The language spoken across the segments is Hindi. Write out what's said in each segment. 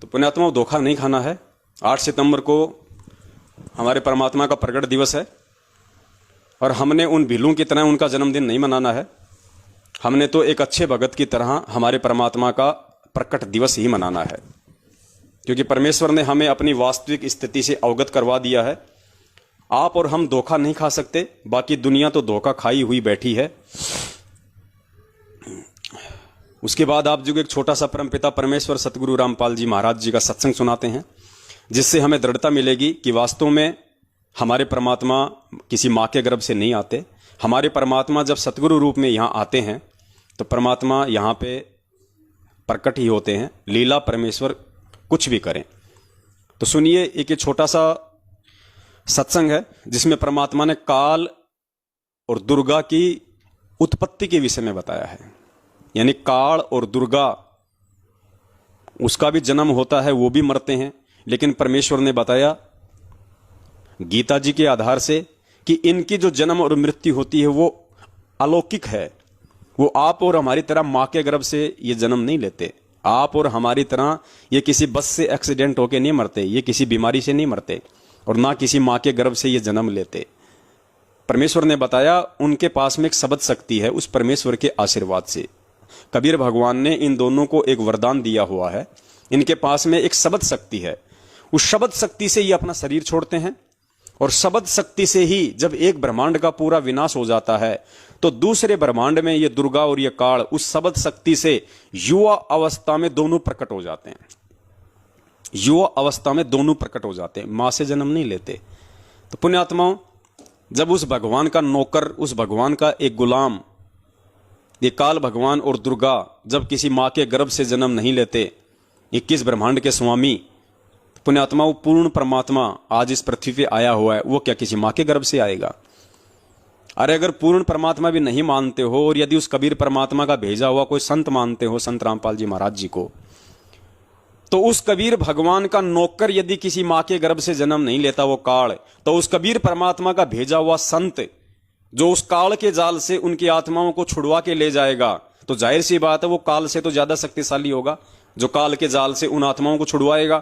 तो पुण्यात्माओं, धोखा नहीं खाना है। 8 सितंबर को हमारे परमात्मा का प्रकट दिवस है और हमने उन भीलों की तरह उनका जन्मदिन नहीं मनाना है। हमने तो एक अच्छे भगत की तरह हमारे परमात्मा का प्रकट दिवस ही मनाना है, क्योंकि परमेश्वर ने हमें अपनी वास्तविक स्थिति से अवगत करवा दिया है। आप और हम धोखा नहीं खा सकते, बाकी दुनिया तो धोखा खाई हुई बैठी है। उसके बाद आप जो एक छोटा सा परमपिता परमेश्वर सतगुरु रामपाल जी महाराज जी का सत्संग सुनाते हैं, जिससे हमें दृढ़ता मिलेगी कि वास्तव में हमारे परमात्मा किसी माँ के गर्भ से नहीं आते। हमारे परमात्मा जब सतगुरु रूप में यहाँ आते हैं तो परमात्मा यहाँ पे प्रकट ही होते हैं। लीला परमेश्वर कुछ भी करें। तो सुनिए, एक छोटा सा सत्संग है जिसमें परमात्मा ने काल और दुर्गा की उत्पत्ति के विषय में बताया है। यानी काल और दुर्गा, उसका भी जन्म होता है, वो भी मरते हैं, लेकिन परमेश्वर ने बताया गीता जी के आधार से कि इनकी जो जन्म और मृत्यु होती है वो अलौकिक है। वो आप और हमारी तरह माँ के गर्भ से ये जन्म नहीं लेते। आप और हमारी तरह ये किसी बस से एक्सीडेंट होके नहीं मरते, ये किसी बीमारी से नहीं मरते, और ना किसी माँ के गर्भ से ये जन्म लेते। परमेश्वर ने बताया उनके पास में एक शब्द शक्ति है। उस परमेश्वर के आशीर्वाद से कबीर भगवान ने इन दोनों को एक वरदान दिया हुआ है। इनके पास में एक शब्द शक्ति है। उस शब्द शक्ति से ये अपना शरीर छोड़ते हैं, और शब्द शक्ति से ही जब एक ब्रह्मांड का पूरा विनाश हो जाता है तो दूसरे ब्रह्मांड में ये दुर्गा और ये काल उस शब्द शक्ति से युवा अवस्था में दोनों प्रकट हो जाते हैं। युवा अवस्था में दोनों प्रकट हो जाते हैं, मां से जन्म नहीं लेते। तो पुण्यात्माओं, जब उस भगवान का नौकर, उस भगवान का एक गुलाम, ये काल भगवान और दुर्गा जब किसी मां के गर्भ से जन्म नहीं लेते, 21 ब्रह्मांड के स्वामी पुण्यात्मा, वो पूर्ण परमात्मा आज इस पृथ्वी पे आया हुआ है, वो क्या किसी मां के गर्भ से आएगा? अरे अगर पूर्ण परमात्मा भी नहीं मानते हो और यदि उस कबीर परमात्मा का भेजा हुआ कोई संत मानते हो, संत रामपाल जी महाराज जी को, तो उस कबीर भगवान का नौकर यदि किसी मां के गर्भ से जन्म नहीं लेता वो काल, तो उस कबीर परमात्मा का भेजा हुआ संत जो उस काल के जाल से उनकी आत्माओं को छुड़वा के ले जाएगा, तो जाहिर सी बात है वो काल से तो ज्यादा शक्तिशाली होगा जो काल के जाल से उन आत्माओं को छुड़वाएगा।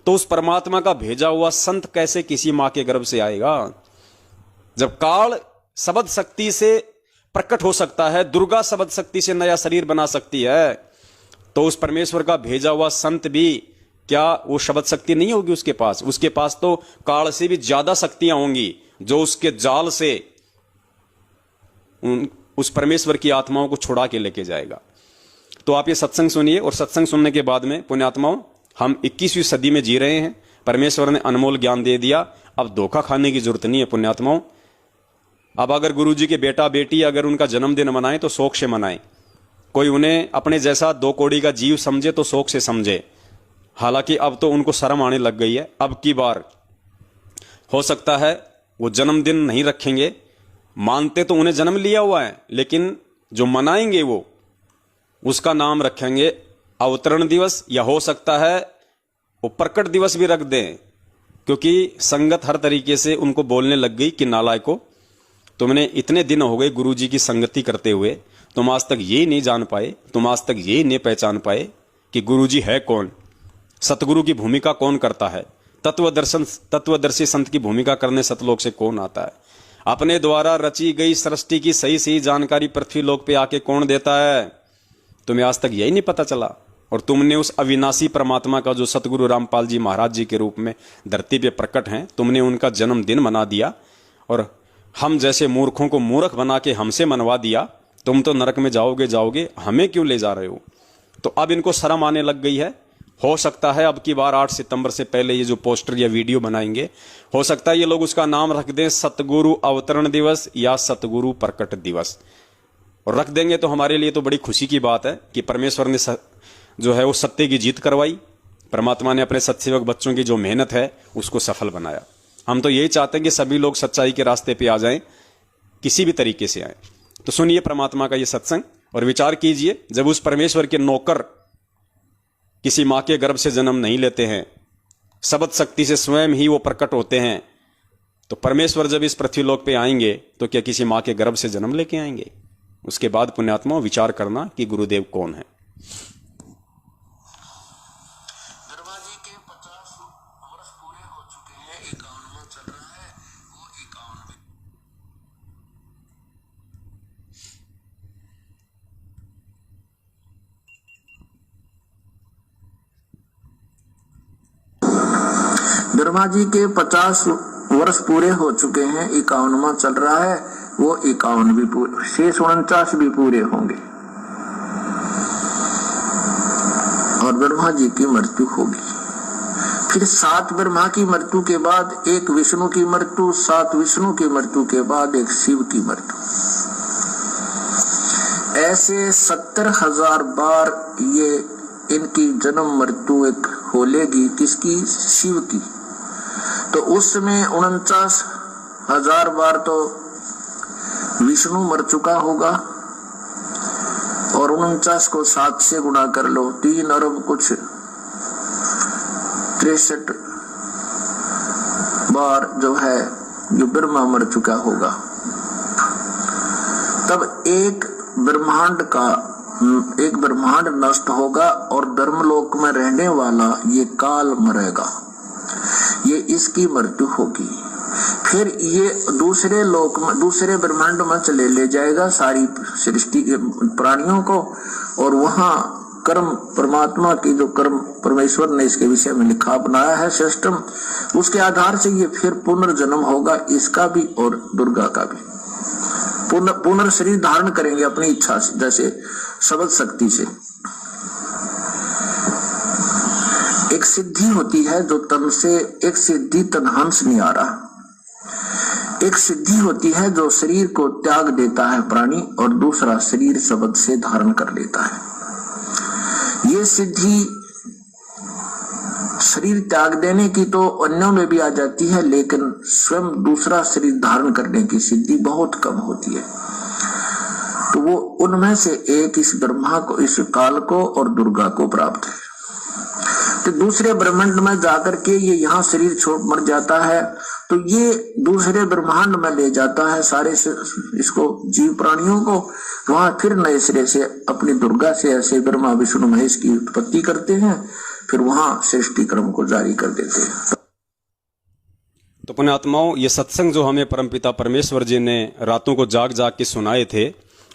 तो उस परमात्मा का भेजा हुआ संत कैसे किसी मां के गर्भ से आएगा? जब काल शब्द शक्ति से प्रकट हो सकता है, दुर्गा शब्द शक्ति से नया शरीर बना सकती है, तो उस परमेश्वर का भेजा हुआ संत भी क्या वो शब्द शक्ति नहीं होगी उसके पास? उसके पास तो काल से भी ज्यादा शक्तियां होंगी जो उसके जाल से उस परमेश्वर की आत्माओं को छुड़ा के लेके जाएगा। तो आप ये सत्संग सुनिए, और सत्संग सुनने के बाद में पुण्यात्माओं, हम 21वीं सदी में जी रहे हैं। परमेश्वर ने अनमोल ज्ञान दे दिया, अब धोखा खाने की जरूरत नहीं है पुण्यात्माओं। अब अगर गुरुजी के बेटा बेटी अगर उनका जन्मदिन मनाएं तो शौक से मनाएं। कोई उन्हें अपने जैसा 2 कौड़ी का जीव समझे तो शौक से समझे। हालांकि अब तो उनको शर्म आने लग गई है। अब की बार हो सकता है वो जन्मदिन नहीं रखेंगे, मानते तो उन्हें जन्म लिया हुआ है, लेकिन जो मनाएंगे वो उसका नाम रखेंगे अवतरण दिवस, या हो सकता है वो प्रकट दिवस भी रख दें, क्योंकि संगत हर तरीके से उनको बोलने लग गई कि नालायको, तुमने इतने दिन हो गए गुरुजी की संगति करते हुए, तुम आज तक ये नहीं जान पाए, तुम आज तक ये नहीं पहचान पाए कि गुरुजी है कौन, सतगुरु की भूमिका कौन करता है, तत्वदर्शी संत की भूमिका करने सतलोक से कौन आता है, अपने द्वारा रची गई सृष्टि की सही सही जानकारी पृथ्वी लोक पे आके कौन देता है, तुम्हें आज तक यही नहीं पता चला। और तुमने उस अविनाशी परमात्मा का जो सतगुरु रामपाल जी महाराज जी के रूप में धरती पे प्रकट हैं, तुमने उनका जन्मदिन मना दिया और हम जैसे मूर्खों को मूर्ख बना के हमसे मनवा दिया। तुम तो नरक में जाओगे जाओगे, हमें क्यों ले जा रहे हो? तो अब इनको शर्म आने लग गई है। हो सकता है अब की बार 8 सितंबर से पहले ये जो पोस्टर या वीडियो बनाएंगे, हो सकता है ये लोग उसका नाम रख दें सतगुरु अवतरण दिवस या सतगुरु प्रकट दिवस, और रख देंगे तो हमारे लिए तो बड़ी खुशी की बात है कि परमेश्वर ने जो है वो सत्य की जीत करवाई। परमात्मा ने अपने सत्सेवक बच्चों की जो मेहनत है उसको सफल बनाया। हम तो यही चाहते हैं कि सभी लोग सच्चाई के रास्ते पे आ जाएं, किसी भी तरीके से आए। तो सुनिए परमात्मा का ये सत्संग और विचार कीजिए। जब उस परमेश्वर के नौकर किसी मां के गर्भ से जन्म नहीं लेते हैं, शब्द शक्ति से स्वयं ही वो प्रकट होते हैं, तो परमेश्वर जब इस पृथ्वीलोक पे आएंगे तो क्या किसी मां के गर्भ से जन्म लेके आएंगे? उसके बाद पुण्यात्मा विचार करना कि गुरुदेव कौन है। ब्रह्मा जी के 50 वर्ष पूरे हो चुके हैं, 51वां चल रहा है, वो 51वें। ब्रह्मा जी के 50 वर्ष पूरे हो चुके हैं, 51वां चल रहा है, वो 51 भी पूरे, शेष 49 भी पूरे होंगे और ब्रह्मा जी की मृत्यु होगी। फिर 7 ब्रह्मा की मृत्यु के बाद एक विष्णु की मृत्यु, 7 विष्णु की मृत्यु के बाद एक शिव की मृत्यु। ऐसे 70,000 बार ये इनकी जन्म मृत्यु एक होलेगी, किसकी? शिव की। तो उसमें 49,000 बार तो विष्णु मर चुका होगा और 49 को 7 से गुणा कर लो, 3 अरब कुछ 63 बार जो है जो ब्रह्मा मर चुका होगा। तब एक ब्रह्मांड नष्ट होगा और धर्मलोक में रहने वाला ये काल मरेगा, ये इसकी मृत्यु होगी। फिर ये दूसरे लोक में, दूसरे ब्रह्मांड में चले ले जाएगा सारी सृष्टि के प्राणियों को, और वहां कर्म परमात्मा की जो कर्म परमेश्वर ने इसके विषय में लिखा बनाया है सिस्टम, उसके आधार से ये फिर पुनर्जन्म होगा, इसका भी और दुर्गा का भी। पुनर्शरीर धारण करेंगे अपनी इच्छा से, जैसे शब्द शक्ति से। एक सिद्धि होती है जो तन से, एक सिद्धि तनहंस नहीं आ रहा, एक सिद्धि होती है जो शरीर को त्याग देता है प्राणी, और दूसरा शरीर शब्द से धारण कर लेता है। ये सिद्धि शरीर त्याग देने की तो अन्यों में भी आ जाती है, लेकिन स्वयं दूसरा शरीर धारण करने की सिद्धि बहुत कम होती है। तो वो उनमें से एक इस ब्रह्मा को, इस काल को और दुर्गा को प्राप्त है। तो दूसरे ब्रह्मांड में जाकर के ये यहाँ शरीर छोड़ मर जाता है, तो ये दूसरे ब्रह्मांड में ले जाता है सारे इसको जीव प्राणियों को, वहां फिर नए सिरे से अपनी दुर्गा से ऐसे ब्रह्मा विष्णु महेश की उत्पत्ति करते हैं, फिर वहां सृष्टि क्रम को जारी कर देते हैं। तो पुण्यात्माओं, ये सत्संग जो हमें परमपिता परमेश्वर जी ने रातों को जाग जाग के सुनाए थे,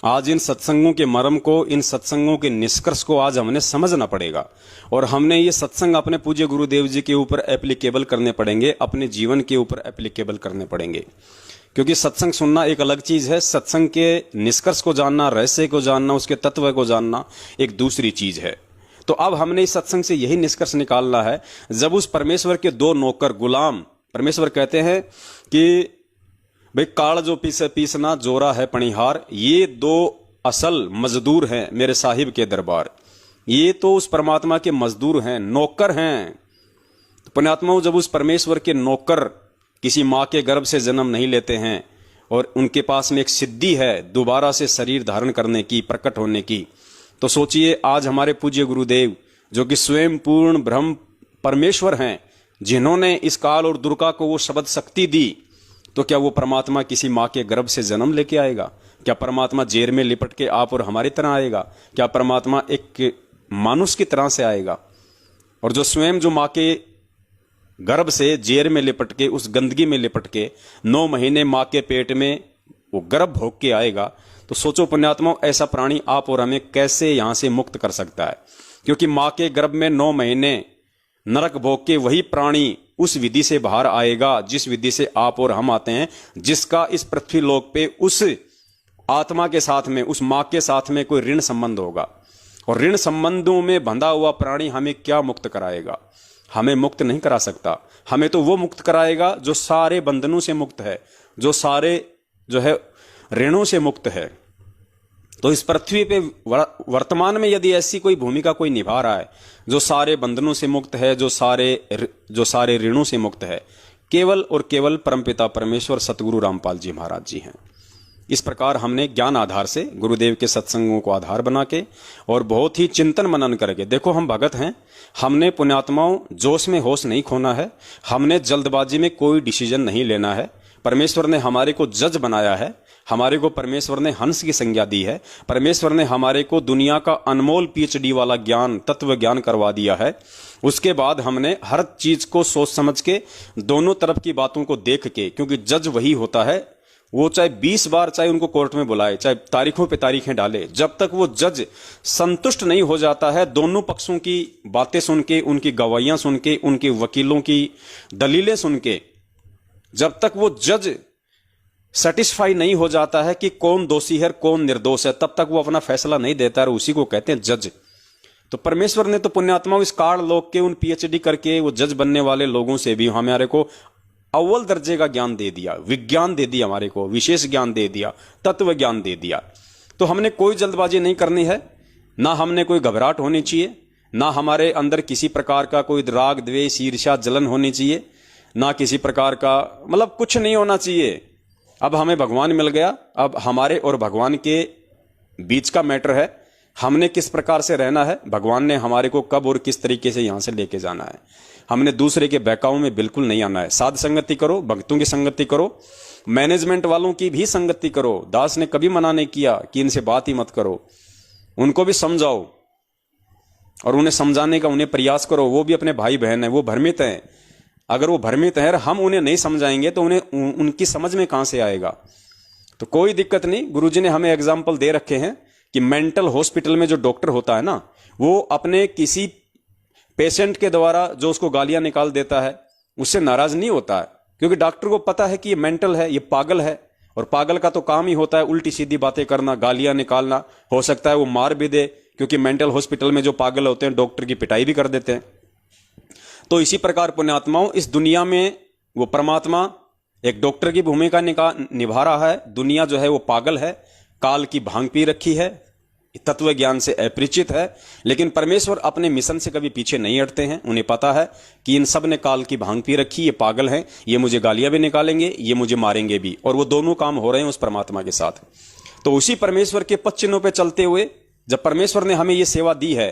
आज इन सत्संगों के मर्म को, इन सत्संगों के निष्कर्ष को आज हमने समझना पड़ेगा, और हमने ये सत्संग अपने पूज्य गुरुदेव जी के ऊपर एप्लीकेबल करने पड़ेंगे, अपने जीवन के ऊपर एप्लीकेबल करने पड़ेंगे। क्योंकि सत्संग सुनना एक अलग चीज है, सत्संग के निष्कर्ष को जानना, रहस्य को जानना, उसके तत्व को जानना एक दूसरी चीज है। तो अब हमने इस सत्संग से यही निष्कर्ष निकालना है, जब उस परमेश्वर के 2 नौकर गुलाम, परमेश्वर कहते हैं कि भाई काल जो पीसना जोरा है पणिहार, ये 2 असल मजदूर हैं मेरे साहिब के दरबार। ये तो उस परमात्मा के मजदूर हैं, नौकर हैं। तो पुण्यात्माओं, जब उस परमेश्वर के नौकर किसी माँ के गर्भ से जन्म नहीं लेते हैं और उनके पास में एक सिद्धि है दोबारा से शरीर धारण करने की, प्रकट होने की, तो सोचिए आज हमारे पूज्य गुरुदेव जो कि स्वयं पूर्ण ब्रह्म परमेश्वर हैं, जिन्होंने इस काल और दुर्गा को वो शब्द शक्ति दी, तो क्या वो परमात्मा किसी माँ के गर्भ से जन्म लेके आएगा? क्या परमात्मा जेर में लिपट के आप और हमारी तरह आएगा? क्या परमात्मा एक मानुष की तरह से आएगा? और जो स्वयं जो माँ के गर्भ से जेर में लिपट के, उस गंदगी में लिपट के 9 महीने माँ के पेट में वो गर्भ भोग के आएगा, तो सोचो पुण्यात्माओं, ऐसा प्राणी आप और हमें कैसे यहां से मुक्त कर सकता है? क्योंकि माँ के गर्भ में 9 महीने नरक भोग के वही प्राणी उस विधि से बाहर आएगा जिस विधि से आप और हम आते हैं, जिसका इस पृथ्वी लोक पे उस आत्मा के साथ में, उस माँ के साथ में कोई ऋण संबंध होगा। और ऋण संबंधों में बंधा हुआ प्राणी हमें क्या मुक्त कराएगा? हमें मुक्त नहीं करा सकता। हमें तो वो मुक्त कराएगा जो सारे बंधनों से मुक्त है, जो सारे जो है ऋणों से मुक्त है। तो इस पृथ्वी पे वर्तमान में यदि ऐसी कोई भूमिका कोई निभा रहा है जो सारे बंधनों से मुक्त है, जो सारे ऋणों से मुक्त है, केवल और केवल परमपिता परमेश्वर सतगुरु रामपाल जी महाराज जी हैं। इस प्रकार हमने ज्ञान आधार से गुरुदेव के सत्संगों को आधार बना के और बहुत ही चिंतन मनन करके, देखो हम भगत हैं, हमने पुण्यात्माओं जोश में होश नहीं खोना है, हमने जल्दबाजी में कोई डिसीजन नहीं लेना है। परमेश्वर ने हमारे को जज बनाया है, हमारे को परमेश्वर ने हंस की संज्ञा दी है, परमेश्वर ने हमारे को दुनिया का अनमोल पीएचडी वाला ज्ञान, तत्व ज्ञान करवा दिया है, उसके बाद हमने हर चीज को सोच समझ के, दोनों तरफ की बातों को देख के, क्योंकि जज वही होता है, वो चाहे 20 बार चाहे उनको कोर्ट में बुलाए, चाहे तारीखों पे तारीखें डाले, जब तक वो जज संतुष्ट नहीं हो जाता है दोनों पक्षों की बातें सुन के, उनकी गवाहियां सुन के, उनके वकीलों की दलीलें सुन के, जब तक वो जज सेटिस्फाई नहीं हो जाता है कि कौन दोषी है कौन निर्दोष है, तब तक वो अपना फैसला नहीं देता, और उसी को कहते हैं जज। तो परमेश्वर ने तो पुण्यात्माओं इस काल लोक के उन पीएचडी करके वो जज बनने वाले लोगों से भी हमारे को अव्वल दर्जे का ज्ञान दे दिया, विज्ञान दे दिया, हमारे को विशेष ज्ञान दे दिया, तत्व ज्ञान दे दिया। तो हमने कोई जल्दबाजी नहीं करनी है, ना हमने कोई घबराहट होनी चाहिए, ना हमारे अंदर किसी प्रकार का कोई राग द्वेष ईर्ष्या जलन होनी चाहिए, ना किसी प्रकार का मतलब कुछ नहीं होना चाहिए। अब हमें भगवान मिल गया, अब हमारे और भगवान के बीच का मैटर है, हमने किस प्रकार से रहना है, भगवान ने हमारे को कब और किस तरीके से यहां से लेके जाना है। हमने दूसरे के बहकाव में बिल्कुल नहीं आना है। साध संगति करो, भक्तों की संगति करो, मैनेजमेंट वालों की भी संगति करो। दास ने कभी मना नहीं किया कि इनसे बात ही मत करो, उनको भी समझाओ और उन्हें समझाने का उन्हें प्रयास करो। वो भी अपने भाई बहन है, वो भ्रमित हैं। अगर वो भ्रमित है और हम उन्हें नहीं समझाएंगे तो उन्हें उनकी समझ में कहां से आएगा। तो कोई दिक्कत नहीं, गुरुजी ने हमें एग्जाम्पल दे रखे हैं कि मेंटल हॉस्पिटल में जो डॉक्टर होता है ना, वो अपने किसी पेशेंट के द्वारा जो उसको गालियां निकाल देता है उससे नाराज नहीं होता है, क्योंकि डॉक्टर को पता है कि ये मेंटल है, ये पागल है, और पागल का तो काम ही होता है उल्टी सीधी बातें करना, गालियां निकालना। हो सकता है वो मार भी दे, क्योंकि मेंटल हॉस्पिटल में जो पागल होते हैं डॉक्टर की पिटाई भी कर देते हैं। तो इसी प्रकार पुण्यात्माओं, इस दुनिया में वो परमात्मा एक डॉक्टर की भूमिका निभा रहा है। दुनिया जो है वो पागल है, काल की भांग पी रखी है, तत्व ज्ञान से अपरिचित है, लेकिन परमेश्वर अपने मिशन से कभी पीछे नहीं हटते हैं। उन्हें पता है कि इन सब ने काल की भांग पी रखी, ये पागल हैं, ये मुझे गालियां भी निकालेंगे, ये मुझे मारेंगे भी, और वो दोनों काम हो रहे हैं उस परमात्मा के साथ। तो उसी परमेश्वर के पद चिन्हों पे चलते हुए जब परमेश्वर ने हमें ये सेवा दी है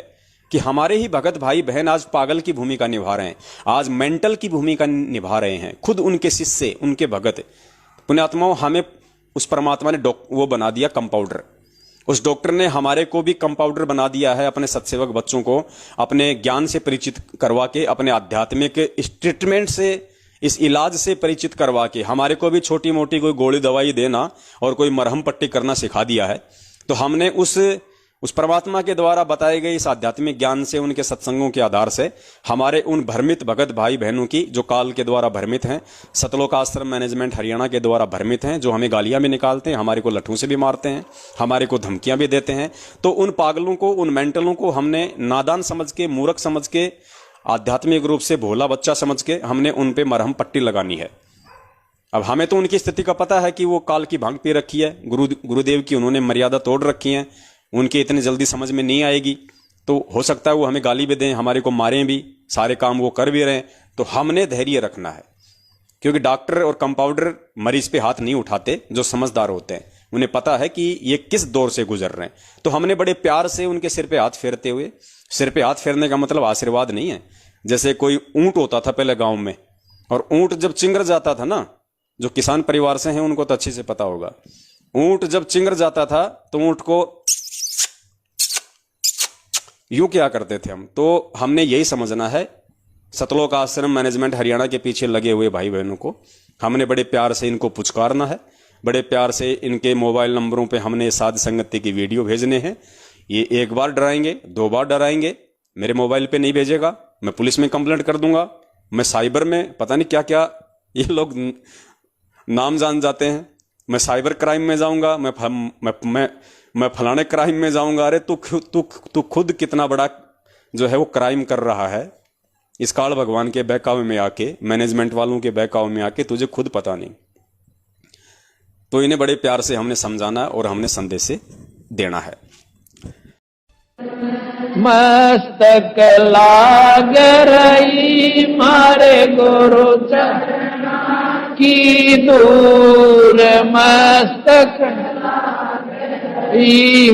कि हमारे ही भगत भाई बहन आज पागल की भूमिका निभा रहे हैं, आज मेंटल की भूमिका निभा रहे हैं, खुद उनके शिष्य, उनके भगत पुण्यात्माओं, हमें उस परमात्मा ने वो बना दिया कंपाउंडर। उस डॉक्टर ने हमारे को भी कंपाउंडर बना दिया है, अपने सत्सेवक बच्चों को अपने ज्ञान से परिचित करवा के, अपने आध्यात्मिक इस ट्रीटमेंट से, इस इलाज से परिचित करवा के हमारे को भी छोटी मोटी कोई गोली दवाई देना और कोई मरहम पट्टी करना सिखा दिया है। तो हमने उस परमात्मा के द्वारा बताए गए इस आध्यात्मिक ज्ञान से, उनके सत्संगों के आधार से हमारे उन भ्रमित भगत भाई बहनों की, जो काल के द्वारा भ्रमित हैं, सतलोक आश्रम मैनेजमेंट हरियाणा के द्वारा भ्रमित हैं, जो हमें गालियां भी निकालते हैं, हमारे को लठों से भी मारते हैं, हमारे को धमकियां भी देते हैं, तो उन पागलों को, उन मेंटलों को हमने नादान समझ के, मूर्ख समझ के, आध्यात्मिक रूप से भोला बच्चा समझ के हमने उन पे मरहम पट्टी लगानी है। अब हमें तो उनकी स्थिति का पता है कि वो काल की भांग पी रखी है, गुरुदेव की उन्होंने मर्यादा तोड़ रखी है, उनके इतनी जल्दी समझ में नहीं आएगी। तो हो सकता है वो हमें गाली भी दें, हमारे को मारें भी, सारे काम वो कर भी रहे हैं। तो हमने धैर्य रखना है, क्योंकि डॉक्टर और कंपाउंडर मरीज पे हाथ नहीं उठाते, जो समझदार होते हैं उन्हें पता है कि ये किस दौर से गुजर रहे हैं। तो हमने बड़े प्यार से उनके सिर पे हाथ फेरते हुए, सिर पे हाथ फेरने का मतलब आशीर्वाद नहीं है। जैसे कोई ऊंट होता था पहले गांव में, और ऊंट जब चिंगर जाता था ना, जो किसान परिवार से हैं उनको तो अच्छे से पता होगा, ऊंट जब चिंगर जाता था तो ऊंट को यूं क्या करते थे हम। तो हमने यही समझना है, सतलोक आश्रम मैनेजमेंट हरियाणा के पीछे लगे हुए भाई बहनों को हमने बड़े प्यार से इनको पुचकारना है, बड़े प्यार से इनके मोबाइल नंबरों पे हमने साध संगति की वीडियो भेजने हैं। ये एक बार डराएंगे, 2 बार डराएंगे, मेरे मोबाइल पे नहीं भेजेगा, मैं पुलिस में कंप्लेंट कर दूंगा, मैं साइबर में पता नहीं क्या क्या ये लोग नाम जान जाते हैं, मैं साइबर क्राइम में जाऊंगा, मैं फलाने क्राइम में जाऊंगा। अरे तू खुद कितना बड़ा जो है वो क्राइम कर रहा है इस काल भगवान के बहकावे में आके, मैनेजमेंट वालों के बहकावे में आके, तुझे खुद पता नहीं। तो इन्हें बड़े प्यार से हमने समझाना और हमने संदेश देना है। मस्तक लाग रही मारे गुरु चरण की दूर, मस्तक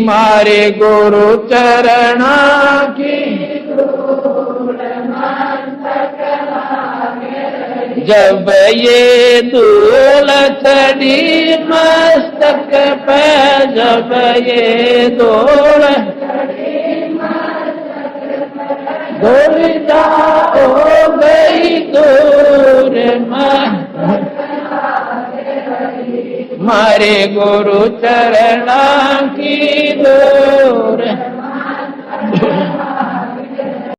मारे गुरु चरण की दूर, मस्तक जब ये धूल चढ़ी मस्तक पे, जब ये धूल दुविधा हो गई दूर मारे गुरु चरणा की दूर